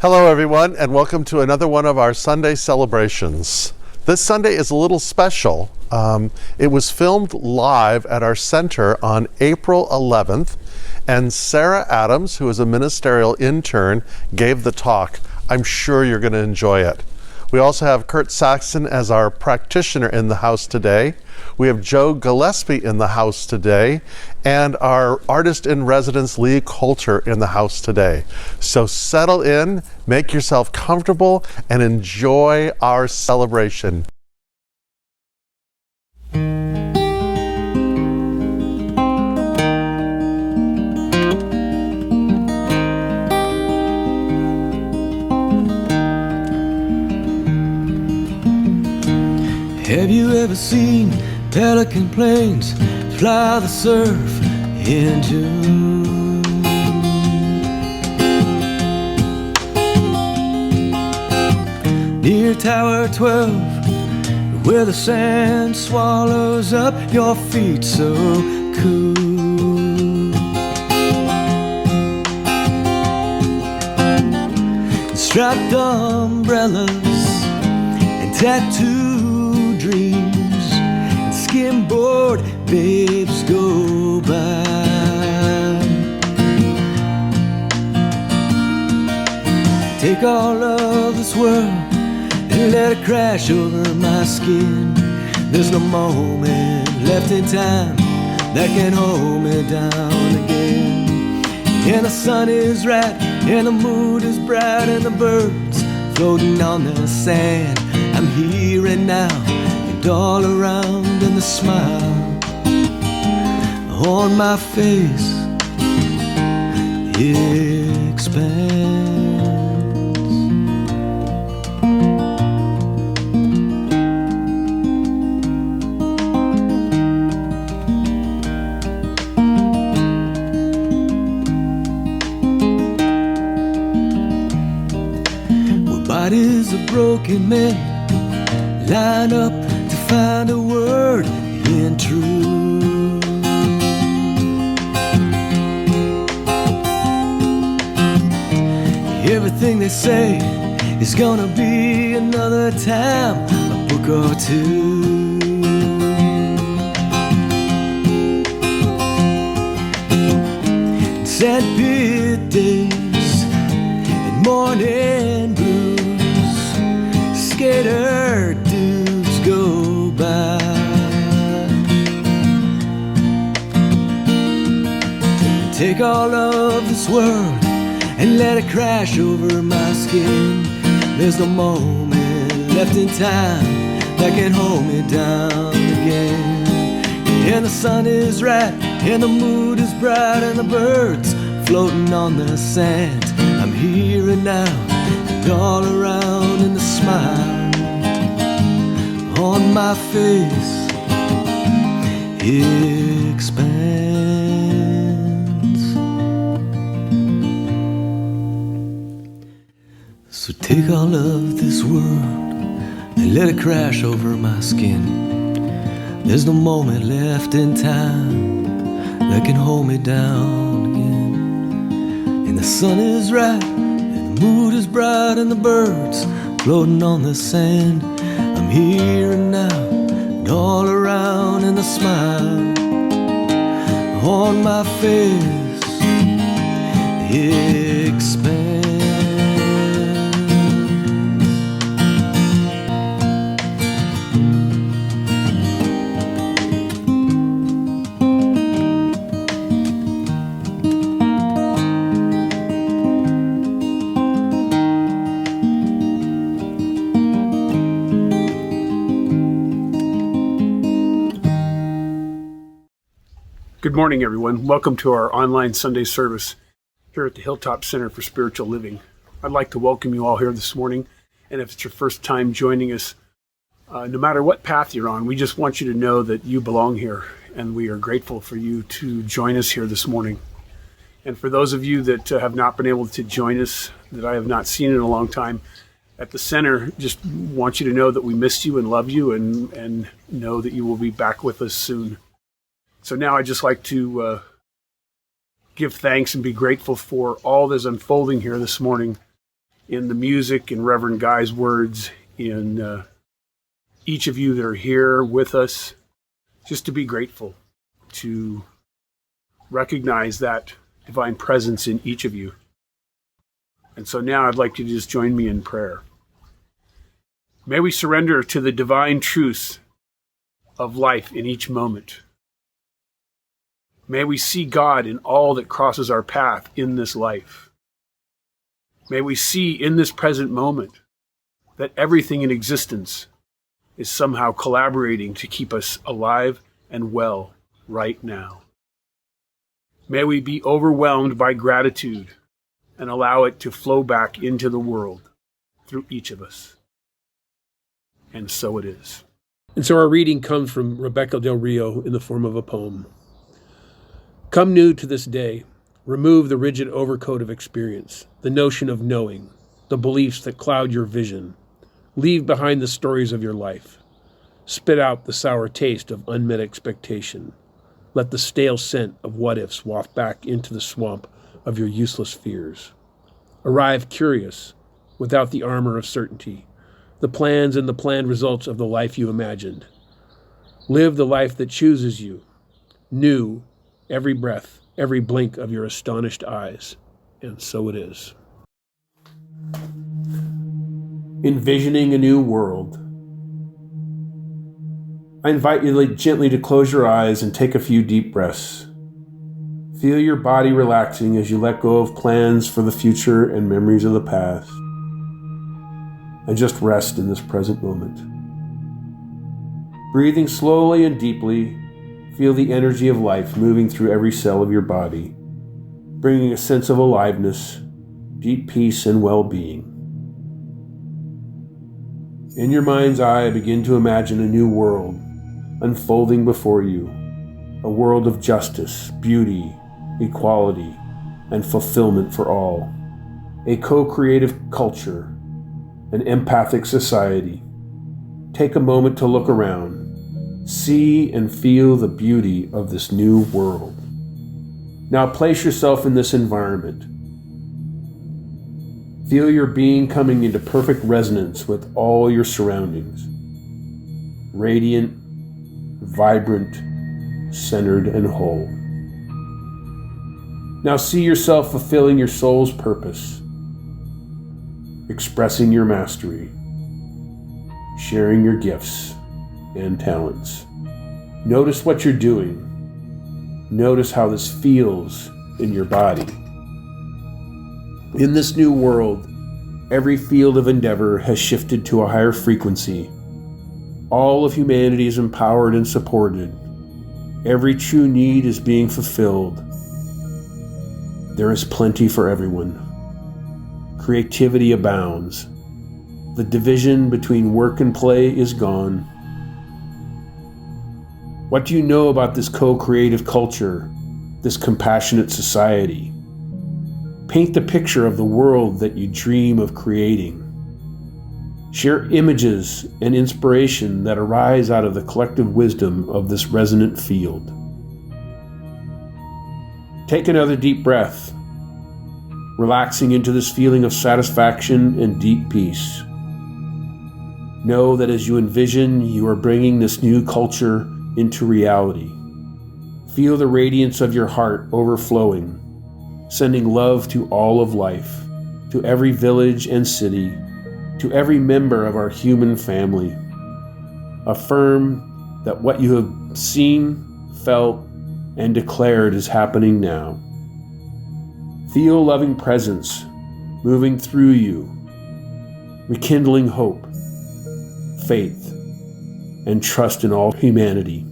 Hello everyone, and welcome to another one of our Sunday celebrations. This Sunday is a little special. It was filmed live at our center on April 11th, and Sarah Adams, who is a ministerial intern, gave the talk. I'm sure you're going to enjoy it. We also have Kurt Saxon as our practitioner in the house today. We have Joe Gillespie in the house today, and our artist in residence, Lee Coulter, in the house today. So settle in, make yourself comfortable, and enjoy our celebration. Have you ever seen pelican planes fly the surf in June? Near Tower 12, where the sand swallows up your feet so cool. Striped umbrellas and tattooed dreams and skimboard babes go by. Take all of this world and let it crash over my skin. There's no moment left in time that can hold me down again. And the sun is right and the mood is bright and the birds floating on the sand. I'm here and now and all around, and the smile on my face expands. Where bodies of broken men line up to find a word in truth. Everything they say is gonna be another time, a book or two. Sad pit days and morning blues, skater dudes go by. Take all of this world and let it crash over my skin. There's no moment left in time that can hold me down again. And the sun is right and the mood is bright and the birds floating on the sand. I'm here and now and all around, and the smile on my face expands. So take all of this world and let it crash over my skin. There's no moment left in time that can hold me down again. And the sun is right and the mood is bright and the birds floating on the sand. I'm here and now and all around, and the smile on my face expands. Good morning, everyone. Welcome to our online Sunday service here at the Hilltop Center for Spiritual Living. I'd like to welcome you all here this morning, and if it's your first time joining us, no matter what path you're on, we just want you to know that you belong here, and we are grateful for you to join us here this morning. And for those of you that have not been able to join us, that I have not seen in a long time, at the center, just want you to know that we missed you and love you, and know that you will be back with us soon. So now I'd just like to give thanks and be grateful for all that's unfolding here this morning in the music, in Reverend Guy's words, in each of you that are here with us, just to be grateful, to recognize that divine presence in each of you. And so now I'd like you to just join me in prayer. May we surrender to the divine truths of life in each moment. May we see God in all that crosses our path in this life. May we see in this present moment that everything in existence is somehow collaborating to keep us alive and well right now. May we be overwhelmed by gratitude and allow it to flow back into the world through each of us. And so it is. And so our reading comes from Rebecca Del Rio in the form of a poem. Come new to this day, remove the rigid overcoat of experience, the notion of knowing, the beliefs that cloud your vision. Leave behind the stories of your life. Spit out the sour taste of unmet expectation. Let the stale scent of what-ifs waft back into the swamp of your useless fears. Arrive curious, without the armor of certainty, the plans and the planned results of the life you imagined. Live the life that chooses you, new, every breath, every blink of your astonished eyes. And so it is. Envisioning a new world. I invite you gently to close your eyes and take a few deep breaths. Feel your body relaxing as you let go of plans for the future and memories of the past. And just rest in this present moment. Breathing slowly and deeply, feel the energy of life moving through every cell of your body, bringing a sense of aliveness, deep peace, and well-being. In your mind's eye, begin to imagine a new world unfolding before you, a world of justice, beauty, equality, and fulfillment for all, a co-creative culture, an empathic society. Take a moment to look around, see and feel the beauty of this new world. Now place yourself in this environment. Feel your being coming into perfect resonance with all your surroundings. Radiant, vibrant, centered, and whole. Now see yourself fulfilling your soul's purpose, expressing your mastery, sharing your gifts and talents. Notice what you're doing. Notice how this feels in your body. In this new world, every field of endeavor has shifted to a higher frequency. All of humanity is empowered and supported. Every true need is being fulfilled. There is plenty for everyone. Creativity abounds. The division between work and play is gone. What do you know about this co-creative culture, this compassionate society? Paint the picture of the world that you dream of creating. Share images and inspiration that arise out of the collective wisdom of this resonant field. Take another deep breath, relaxing into this feeling of satisfaction and deep peace. Know that as you envision, you are bringing this new culture into reality. Feel the radiance of your heart overflowing, sending love to all of life, to every village and city, to every member of our human family. Affirm that what you have seen, felt, and declared is happening now. Feel loving presence moving through you, rekindling hope, faith, and trust in all humanity.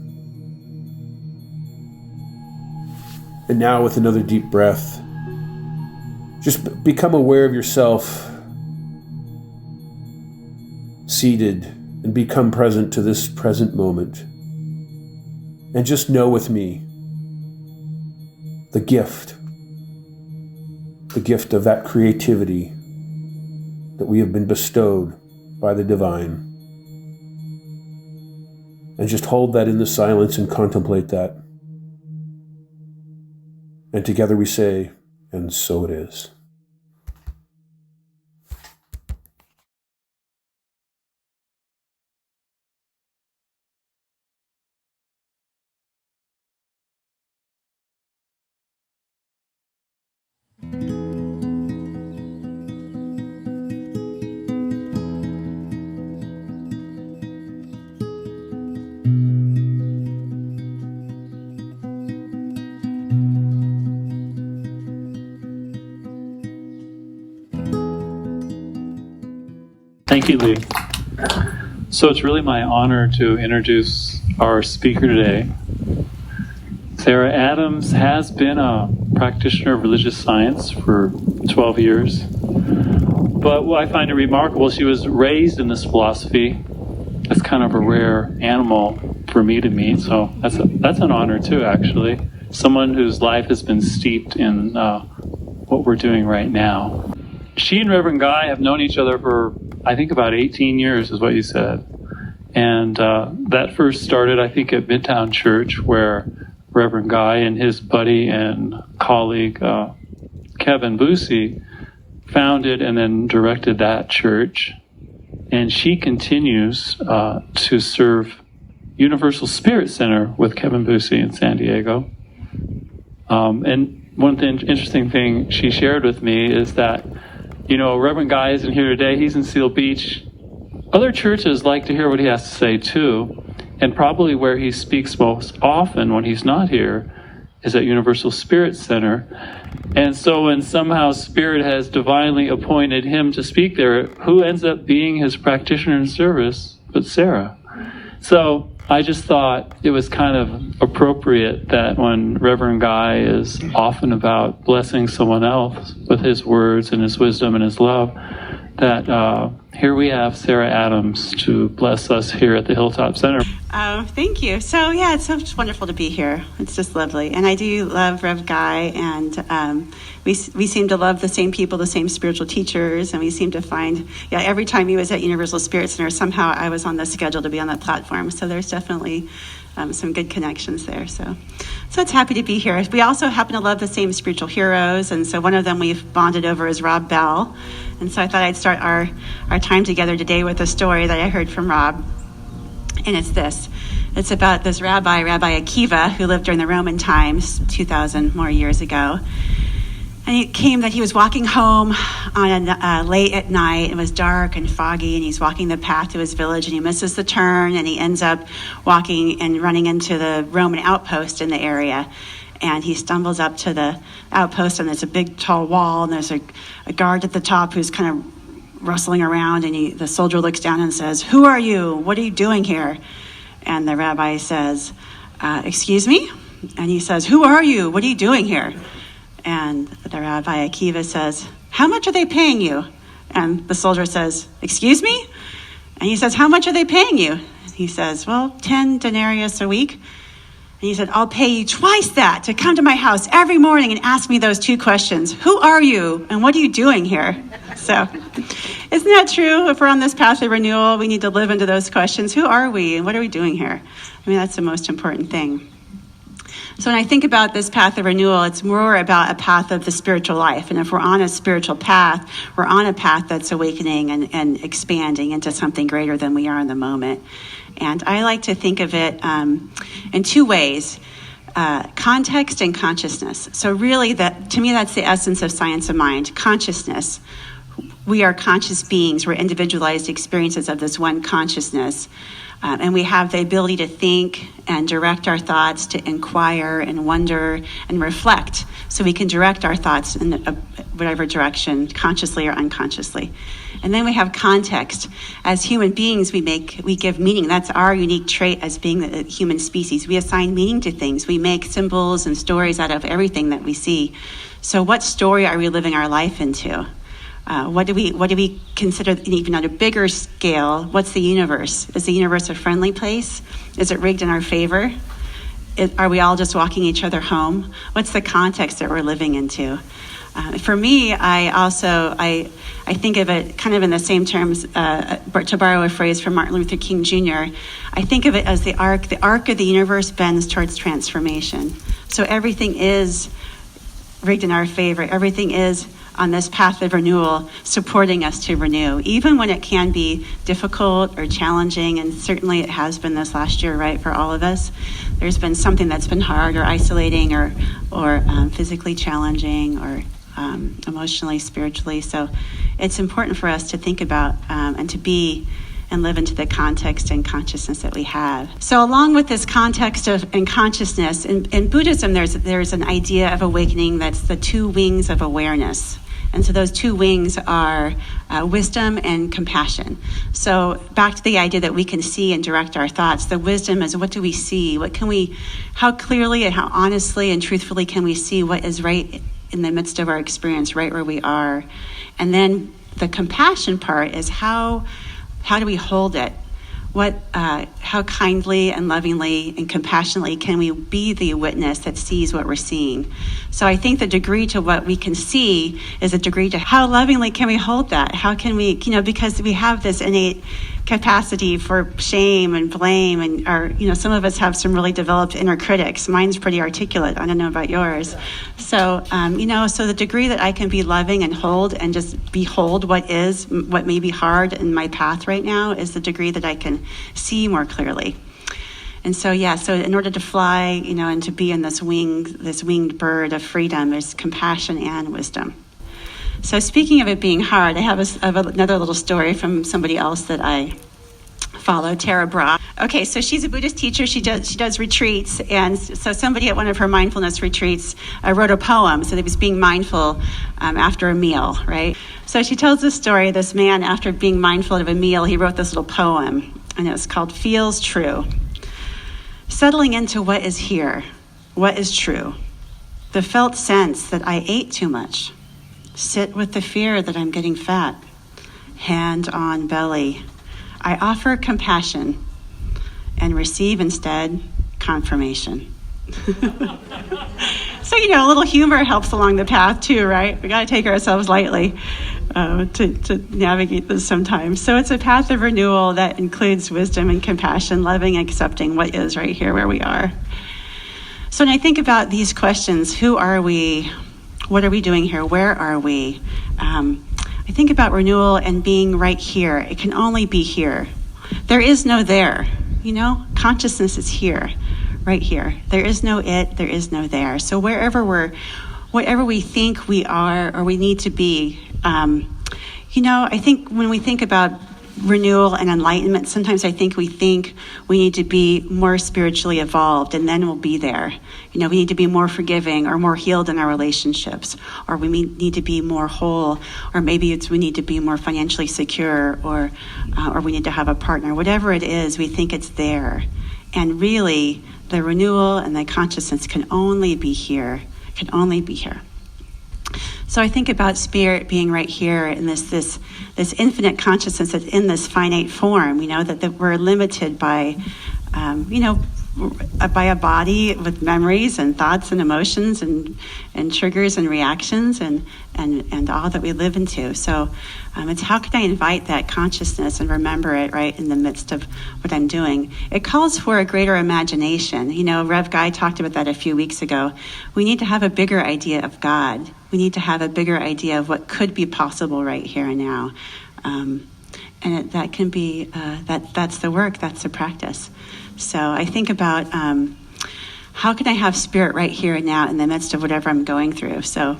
And now with another deep breath, just become aware of yourself seated and become present to this present moment. And just know with me the gift of that creativity that we have been bestowed by the divine. And just hold that in the silence and contemplate that. And together we say, and so it is. Thank you, Lee. So it's really my honor to introduce our speaker today. Sarah Adams has been a practitioner of religious science for 12 years. But what I find it remarkable, she was raised in this philosophy. It's kind of a rare animal for me to meet, so that's an honor too, actually. Someone whose life has been steeped in what we're doing right now. She and Reverend Guy have known each other for, I think, about 18 years, is what you said. And that first started, I think, at Midtown Church, where Reverend Guy and his buddy and colleague, Kevin Busey, founded and then directed that church. And she continues to serve Universal Spirit Center with Kevin Busey in San Diego. And one interesting thing she shared with me is that, Reverend Guy isn't here today. He's in Seal Beach. Other churches like to hear what he has to say too. And probably where he speaks most often when he's not here is at Universal Spirit Center. And so when somehow Spirit has divinely appointed him to speak there, who ends up being his practitioner in service but Sarah? So I just thought it was kind of appropriate that when Reverend Guy is often about blessing someone else with his words and his wisdom and his love, that here we have Sarah Adams to bless us here at the Hilltop Center. Thank you. So, yeah, it's so wonderful to be here. It's just lovely. And I do love Rev Guy, and we seem to love the same people, the same spiritual teachers, and we seem to find, every time he was at Universal Spirit Center, somehow I was on the schedule to be on that platform. So there's definitely some good connecons there. So it's happy to be here. We also happen to love the same spiritual heroes, and so one of them we've bonded over is Rob Bell. And so I thought I'd start our time together today with a story that I heard from Rob. And it's this. It's about this Rabbi Akiva, who lived during the Roman times 2,000 more years ago. And it came that he was walking home on late at night. It was dark and foggy, and he's walking the path to his village, and he misses the turn, and he ends up walking and running into the Roman outpost in the area. And he stumbles up to the outpost, and there's a big tall wall, and there's a guard at the top who's kind of rustling around, and the soldier looks down and says, "Who are you? What are you doing here?" And the rabbi says, "Excuse me?" And he says, "Who are you? What are you doing here?" And the Rabbi Akiva says, "How much are they paying you?" And the soldier says, "Excuse me?" And he says, "How much are they paying you?" And he says, "Well, 10 denarius a week." And he said, "I'll pay you twice that to come to my house every morning and ask me those two questions. Who are you? And what are you doing here?" So isn't that true? If we're on this path of renewal, we need to live into those questions. Who are we? And what are we doing here? I mean, that's the most important thing. So when I think about this path of renewal, it's more about a path of the spiritual life. And if we're on a spiritual path, we're on a path that's awakening and expanding into something greater than we are in the moment. And I like to think of it in two ways, context and consciousness. So really, to me, that's the essence of science of mind, consciousness. We are conscious beings. We're individualized experiences of this one consciousness. And we have the ability to think and direct our thoughts, to inquire and wonder and reflect. So we can direct our thoughts in whatever direction, consciously or unconsciously. And then we have context. As human beings, we give meaning. That's our unique trait as being the human species. We assign meaning to things. We make symbols and stories out of everything that we see. So what story are we living our life into? What do we consider, even on a bigger scale? What's the universe? Is the universe a friendly place? Is it rigged in our favor? Are we all just walking each other home? What's the context that we're living into? For me, I think of it kind of in the same terms, to borrow a phrase from Martin Luther King Jr., I think of it as the arc. The arc of the universe bends towards transformation. So everything is rigged in our favor. Everything is on this path of renewal, supporting us to renew, even when it can be difficult or challenging, and certainly it has been this last year, right, for all of us. There's been something that's been hard or isolating or physically challenging or emotionally, spiritually. So it's important for us to think about and to be and live into the context and consciousness that we have. So along with this context and consciousness, in Buddhism, there's an idea of awakening that's the two wings of awareness. And so those two wings are wisdom and compassion. So back to the idea that we can see and direct our thoughts. The wisdom is, what do we see? How clearly and how honestly and truthfully can we see what is right in the midst of our experience, right where we are? And then the compassion part is, how do we hold it? How kindly and lovingly and compassionately can we be the witness that sees what we're seeing? So I think the degree to what we can see is a degree to how lovingly can we hold that? How can we, because we have this innate capacity for shame and blame, and some of us have some really developed inner critics. Mine's pretty articulate. I don't know about yours. So, so the degree that I can be loving and hold and just behold what may be hard in my path right now is the degree that I can see more clearly. And so, so in order to fly, and to be in this winged bird of freedom, there's compassion and wisdom. So speaking of it being hard, I have another little story from somebody else that I follow, Tara Brach. Okay, so she's a Buddhist teacher. She does retreats, and so somebody at one of her mindfulness retreats wrote a poem. So they was being mindful after a meal, right? So she tells this story. This man, after being mindful of a meal, he wrote this little poem, and it was called "Feels True." Settling into what is here, what is true. The felt sense that I ate too much. Sit with the fear that I'm getting fat. Hand on belly. I offer compassion and receive instead confirmation. So, a little humor helps along the path too, right? We got to take ourselves lightly to navigate this sometimes. So it's a path of renewal that includes wisdom and compassion, loving and accepting what is right here where we are. So when I think about these questions, who are we? What are we doing here? Where are we? I think about renewal and being right here. It can only be here. There is no there. Consciousness is here, right here. There is no it. There is no there. So whatever we think we are or we need to be, I think when we think about renewal and enlightenment, sometimes I think we need to be more spiritually evolved, and then we'll be there. We need to be more forgiving or more healed in our relationships, or we need to be more whole, or maybe we need to be more financially secure, or we need to have a partner. Whatever it is, we think it's there. And really, the renewal and the consciousness can only be here, So I think about spirit being right here in this infinite consciousness that's in this finite form, that we're limited by, by a body with memories and thoughts and emotions and triggers and reactions and all that we live into. So it's how can I invite that consciousness and remember it right in the midst of what I'm doing. It calls for a greater imagination. Rev Guy talked about that a few weeks ago. We need to have a bigger idea of God. We need to have a bigger idea of what could be possible right here and now. And that can be, that's the work, that's the practice. So I think about how can I have spirit right here and now in the midst of whatever I'm going through. So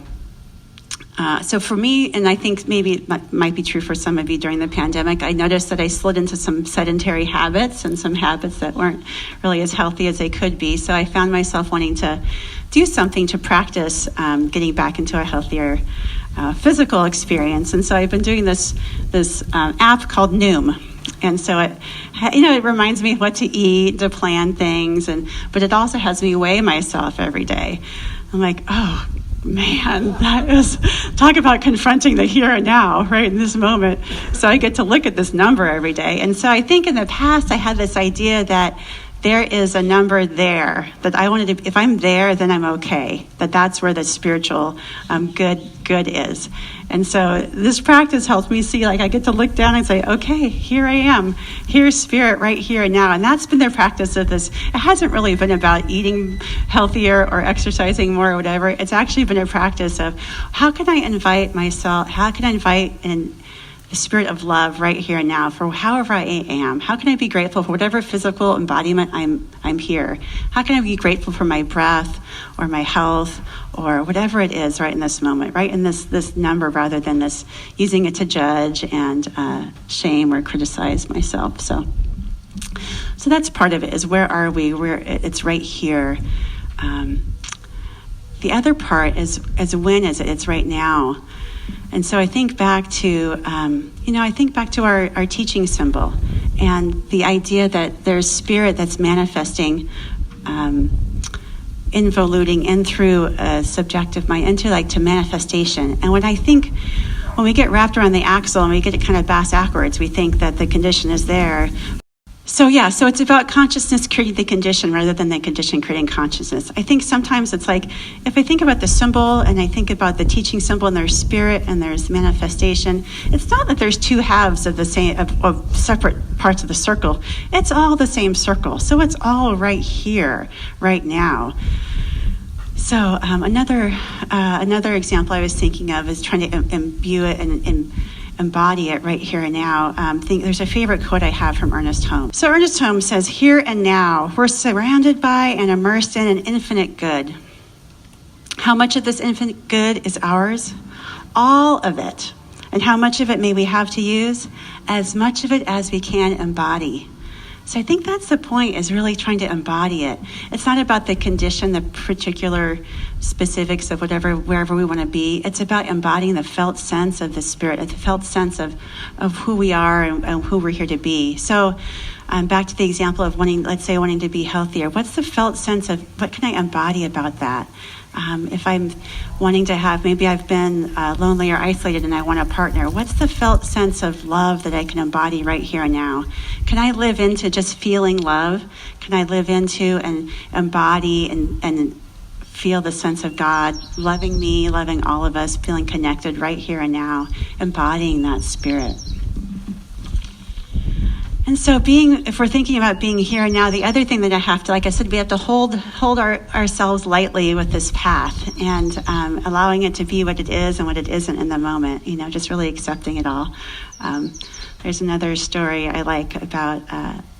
for me, and I think maybe it might be true for some of you during the pandemic, I noticed that I slid into some sedentary habits and some habits that weren't really as healthy as they could be. So I found myself wanting to do something to practice getting back into a healthier physical experience. And so I've been doing this app called Noom. And so it reminds me of what to eat, to plan things, but it also has me weigh myself every day. I'm like, oh man, talk about confronting the here and now, right in this moment. So I get to look at this number every day. And so I think in the past I had this idea that there is a number there that I wanted to, if I'm there, then I'm okay. That's where the spiritual good is. And so this practice helps me see, I get to look down and say, okay, here I am. Here's spirit right here and now. And that's been the practice of this. It hasn't really been about eating healthier or exercising more or whatever. It's actually been a practice of how can I invite in the spirit of love right here and now for however I am. How can I be grateful for whatever physical embodiment I'm here? How can I be grateful for my breath or my health or whatever it is right in this moment, right in this number, rather than this using it to judge and shame or criticize myself. So that's part of it, is where are we? It's right here. The other part is when is it? It's right now. And so I think back to, our teaching symbol and the idea that there's spirit that's manifesting, involuting in through a subjective mind, into like to manifestation. And when we get wrapped around the axle and we get it kind of backwards, we think that the condition is there. So it's about consciousness creating the condition rather than the condition creating consciousness. I think sometimes it's like, if I think about the symbol and I think about the teaching symbol and there's spirit and there's manifestation, it's not that there's two halves of the same, of separate parts of the circle. It's all the same circle. So it's all right here, right now. So another example I was thinking of is trying to imbue it and embody it right here and now. There's a favorite quote I have from Ernest Holmes. So Ernest Holmes says, "Here and now, we're surrounded by and immersed in an infinite good. How much of this infinite good is ours? All of it. And how much of it may we have to use? As much of it as we can embody." So I think that's the point, is really trying to embody it. It's not about the condition, the particular specifics of wherever we want to be. It's about embodying the felt sense of the spirit, the felt sense of who we are and who we're here to be. So back to the example of wanting to be healthier. What's the felt sense of, what can I embody about that? If I'm wanting to have, maybe I've been lonely or isolated and I want a partner, what's the felt sense of love that I can embody right here and now? Can I live into just feeling love? Can I live into and embody and feel the sense of God loving me, loving all of us, feeling connected right here and now, embodying that spirit? And so if we're thinking about being here and now, the other thing that I have to, like I said, we have to hold ourselves lightly with this path and allowing it to be what it is and what it isn't in the moment, just really accepting it all. There's another story I like about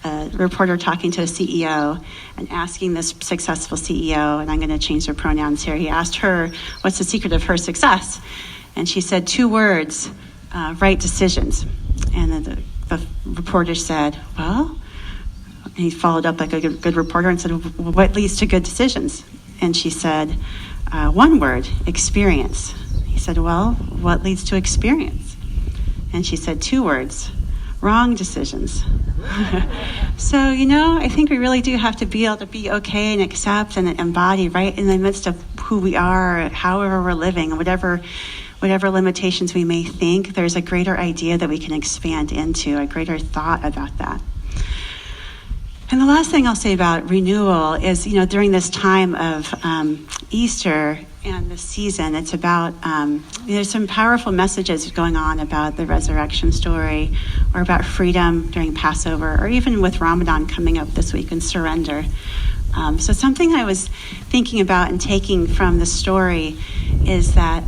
a reporter talking to a CEO and asking this successful CEO, and I'm going to change their pronouns here. He asked her, what's the secret of her success? And she said 2 words, right decisions. And the reporter said, well, and he followed up like a good reporter and said, well, what leads to good decisions? And she said, 1 word, experience. He said, well, what leads to experience? And she said 2 words, wrong decisions. So, I think we really do have to be able to be okay and accept and embody right in the midst of who we are, however we're living, and whatever limitations we may think, there's a greater idea that we can expand into, a greater thought about that. And the last thing I'll say about renewal is, during this time of Easter and the season, it's about, there's some powerful messages going on about the resurrection story, or about freedom during Passover, or even with Ramadan coming up this week, and surrender. So something I was thinking about and taking from the story is that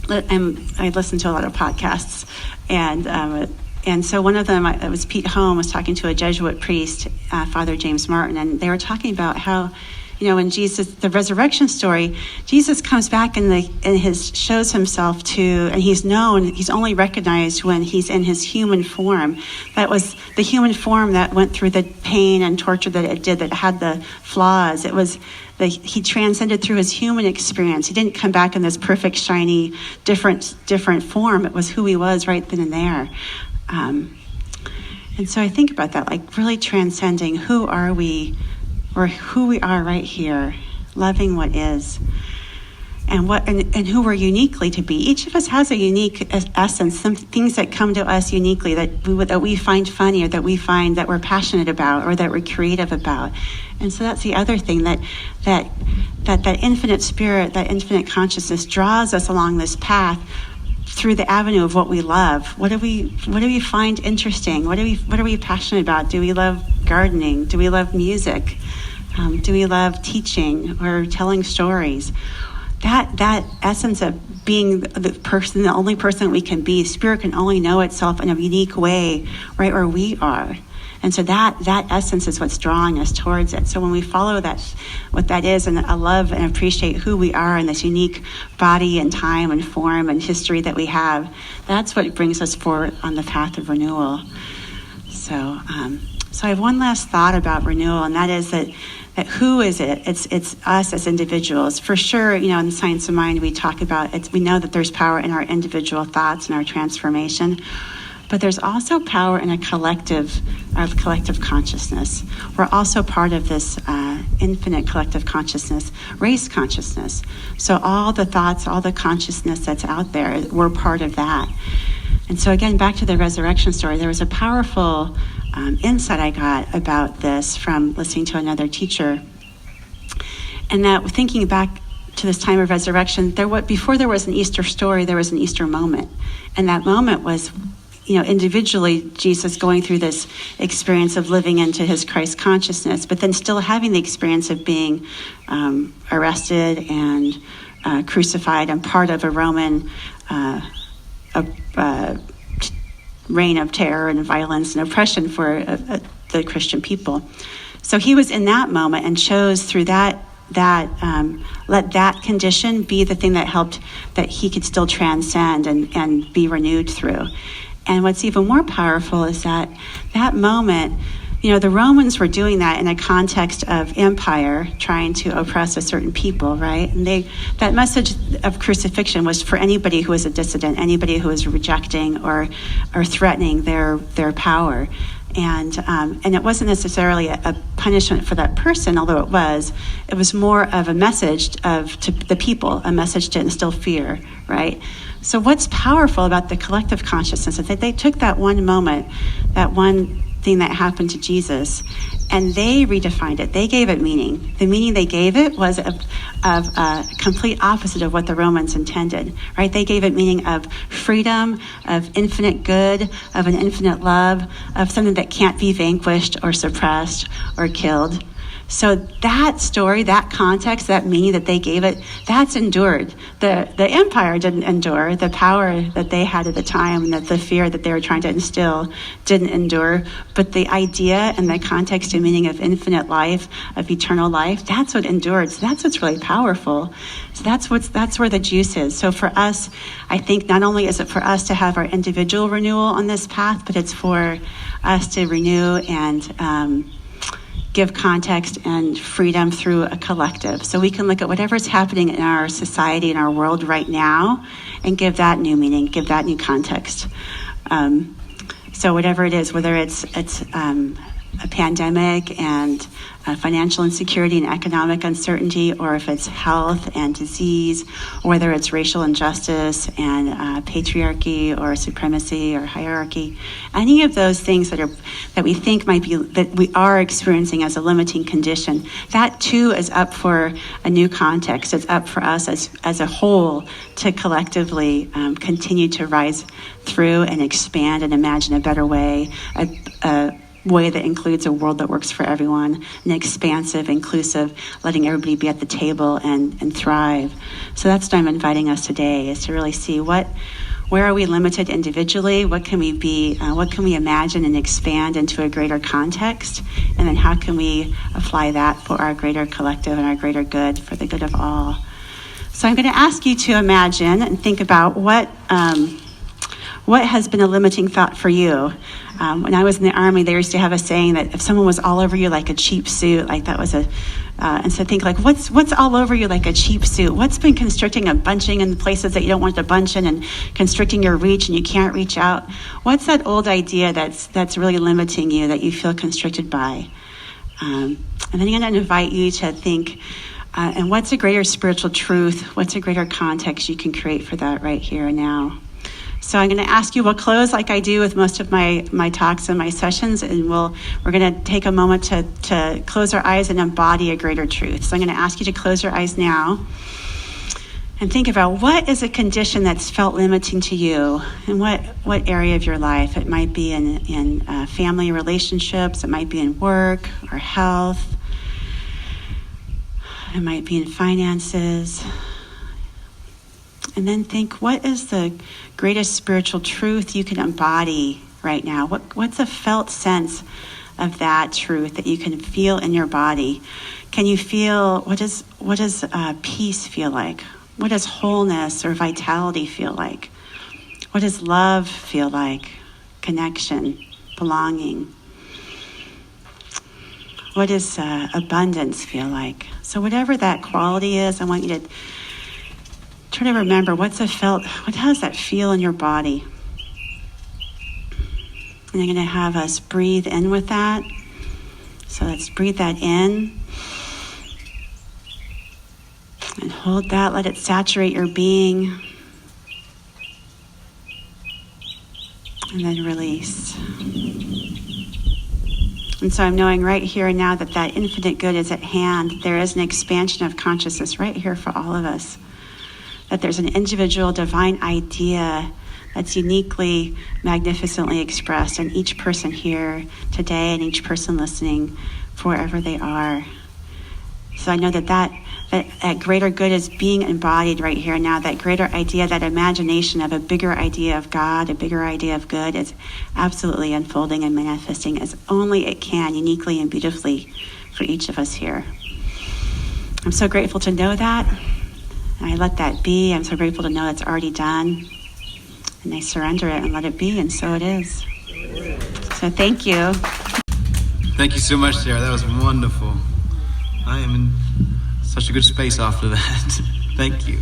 I listen to a lot of podcasts, and so one of them, it was Pete Holm was talking to a Jesuit priest, Father James Martin, and they were talking about how, in Jesus, the resurrection story, Jesus comes back and shows himself and he's only recognized when he's in his human form. That was the human form that went through the pain and torture that it did, that had the flaws. It was he transcended through his human experience. He didn't come back in this perfect, shiny, different form. It was who he was right then and there. And so I think about that, like really transcending who are we, or who we are right here, loving what is, and who we're uniquely to be. Each of us has a unique essence, some things that come to us uniquely that we find funny, or that we find that we're passionate about, or that we're creative about. And so that's the other thing, that infinite spirit, that infinite consciousness draws us along this path through the avenue of what we love. What do we find interesting? What are we passionate about? Do we love gardening? Do we love music? Do we love teaching or telling stories? That essence of being the only person we can be. Spirit can only know itself in a unique way, right where we are. And so that essence is what's drawing us towards it. So when we follow that, what that is, and I love and appreciate who we are in this unique body and time and form and history that we have, that's what brings us forward on the path of renewal. So I have one last thought about renewal, and that is that that who is it? It's us as individuals. For sure, in the science of mind, we talk about it. We know that there's power in our individual thoughts and our transformation, but there's also power in our collective consciousness. We're also part of this infinite collective consciousness, race consciousness. So all the thoughts, all the consciousness that's out there, we're part of that. And so again, back to the resurrection story, there was a powerful insight I got about this from listening to another teacher. And that thinking back to this time of resurrection, before there was an Easter story, there was an Easter moment. And that moment was, individually, Jesus going through this experience of living into his Christ consciousness, but then still having the experience of being arrested and crucified and part of a Roman reign of terror and violence and oppression for the Christian people. So he was in that moment and chose through that let that condition be the thing that helped that he could still transcend and be renewed through. And what's even more powerful is that moment, the Romans were doing that in a context of empire, trying to oppress a certain people, right? And that message of crucifixion was for anybody who was a dissident, anybody who was rejecting or threatening their power. And it wasn't necessarily a punishment for that person, although it was more of a message to the people, a message to instill fear, right? So what's powerful about the collective consciousness is that they took that one moment, that one thing that happened to Jesus, and they redefined it. They gave it meaning. The meaning they gave it was of complete opposite of what the Romans intended, right? They gave it meaning of freedom, of infinite good, of an infinite love, of something that can't be vanquished or suppressed or killed. So that story, that context, that meaning that they gave it, that's endured. The empire didn't endure. The power that they had at the time, that the fear that they were trying to instill didn't endure. But the idea and the context and meaning of infinite life, of eternal life, that's what endured. So that's what's really powerful. So that's where the juice is. So for us, I think not only is it for us to have our individual renewal on this path, but it's for us to renew and give context and freedom through a collective. So we can look at whatever's happening in our society, in our world right now, and give that new meaning, give that new context. So whatever it is, whether it's a pandemic and financial insecurity and economic uncertainty, or if it's health and disease, or whether it's racial injustice and patriarchy or supremacy or hierarchy, any of those things that we think might be, that we are experiencing as a limiting condition, that too is up for a new context. It's up for us as a whole to collectively continue to rise through and expand and imagine a better way, a way that includes a world that works for everyone, an expansive, inclusive, letting everybody be at the table and thrive. So that's what I'm inviting us today, is to really see where are we limited individually, what can we be, what can we imagine and expand into a greater context, and then how can we apply that for our greater collective and our greater good, for the good of all. So I'm going to ask you to imagine and think about what has been a limiting thought for you. When I was in the Army, they used to have a saying that if someone was all over you like a cheap suit, like that was and so think like, what's all over you like a cheap suit? What's been constricting and bunching in places that you don't want to bunch in and constricting your reach and you can't reach out? What's that old idea that's really limiting you, that you feel constricted by? And then I'm going to invite you to think, and what's a greater spiritual truth? What's a greater context you can create for that right here and now? So I'm going to ask you, we'll close like I do with most of my talks and my sessions, and we're going to take a moment to close our eyes and embody a greater truth. So I'm going to ask you to close your eyes now and think about, what is a condition that's felt limiting to you, and what area of your life. It might be in family relationships, it might be in work or health, it might be in finances. And then think, what is the greatest spiritual truth you can embody right now? What's a felt sense of that truth that you can feel in your body? Can you feel, what does peace feel like? What does wholeness or vitality feel like? What does love feel like? Connection, belonging. What does abundance feel like? So whatever that quality is, I want you to try to remember how does that feel in your body? And I'm going to have us breathe in with that. So let's breathe that in. And hold that, let it saturate your being. And then release. And so I'm knowing right here and now that infinite good is at hand. There is an expansion of consciousness right here for all of us. That there's an individual divine idea that's uniquely, magnificently expressed in each person here today and each person listening wherever they are. So I know that greater good is being embodied right here and now. That greater idea, that imagination of a bigger idea of God, a bigger idea of good is absolutely unfolding and manifesting as only it can, uniquely and beautifully for each of us here. I'm so grateful to know that. I let that be. I'm so grateful to know it's already done. And I surrender it and let it be, and so it is. So thank you. Thank you so much, Sarah. That was wonderful. I am in such a good space after that. Thank you.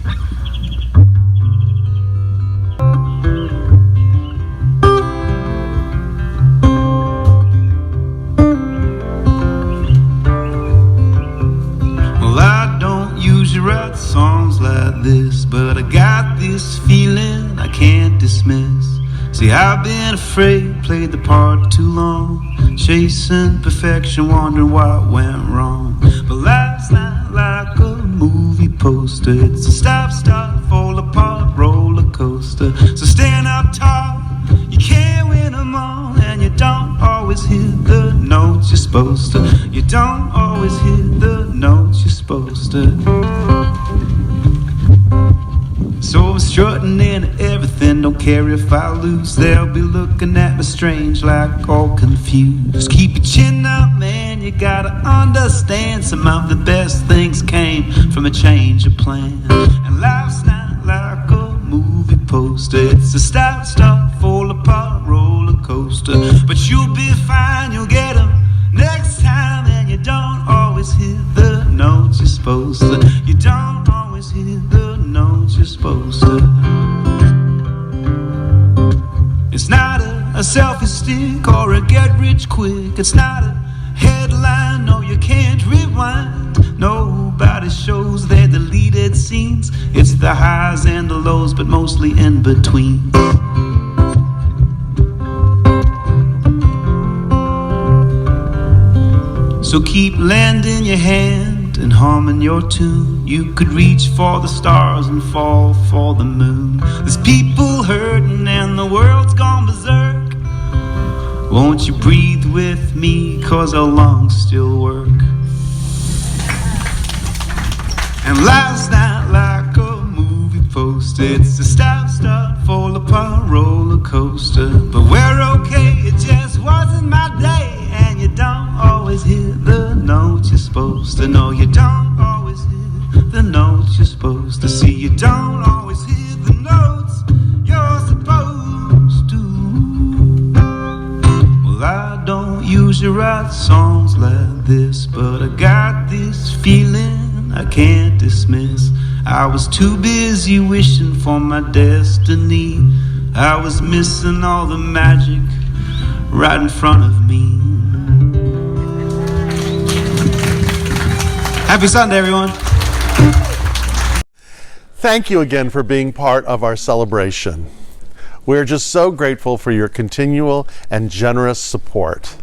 Well, I don't usually write songs like this, but I got this feeling I can't dismiss. See, I've been afraid, played the part too long, chasing perfection, wondering what went wrong. But life's not like a movie poster. It's a stop, fall apart roller coaster. So stand up tall, you can't win them all, and you don't always hit the notes you're supposed to. You don't always hit the notes you're supposed to. So I'm strutting in everything, don't care if I lose. They'll be looking at me strange, like all confused. Keep your chin up, man, you gotta understand. Some of the best things came from a change of plan. And life's not like a movie poster. It's a stop, fall apart roller coaster. But you'll be fine, you'll get them next time. And you don't always hit the notes you're supposed to. You don't always hit the notes you're supposed to. It's not a selfie stick or a get rich quick. It's not a headline, no, you can't rewind. Nobody shows their deleted scenes. It's the highs and the lows, but mostly in between. So keep lending your hand and humming your tune. You could reach for the stars and fall for the moon. There's people hurting and the world's gone berserk. Won't you breathe with me, 'cause our lungs still work. And life's not like a movie poster. It's a stop, fall apart roller coaster. But we're okay, it just wasn't my day. And you don't always hit the notes you're supposed to. No, you don't always hit the notes you're supposed to. See, you don't always hit the notes you're supposed to. Well, I don't usually write songs like this, but I got this feeling I can't dismiss. I was too busy wishing for my destiny. I was missing all the magic right in front of me. Happy Sunday, everyone. Thank you again for being part of our celebration. We're just so grateful for your continual and generous support.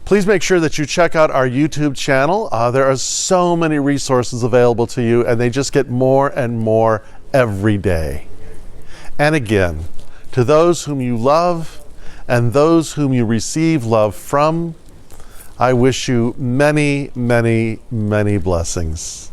Please make sure that you check out our YouTube channel. There are so many resources available to you, and they just get more and more every day. And again, to those whom you love and those whom you receive love from, I wish you many, many, many blessings.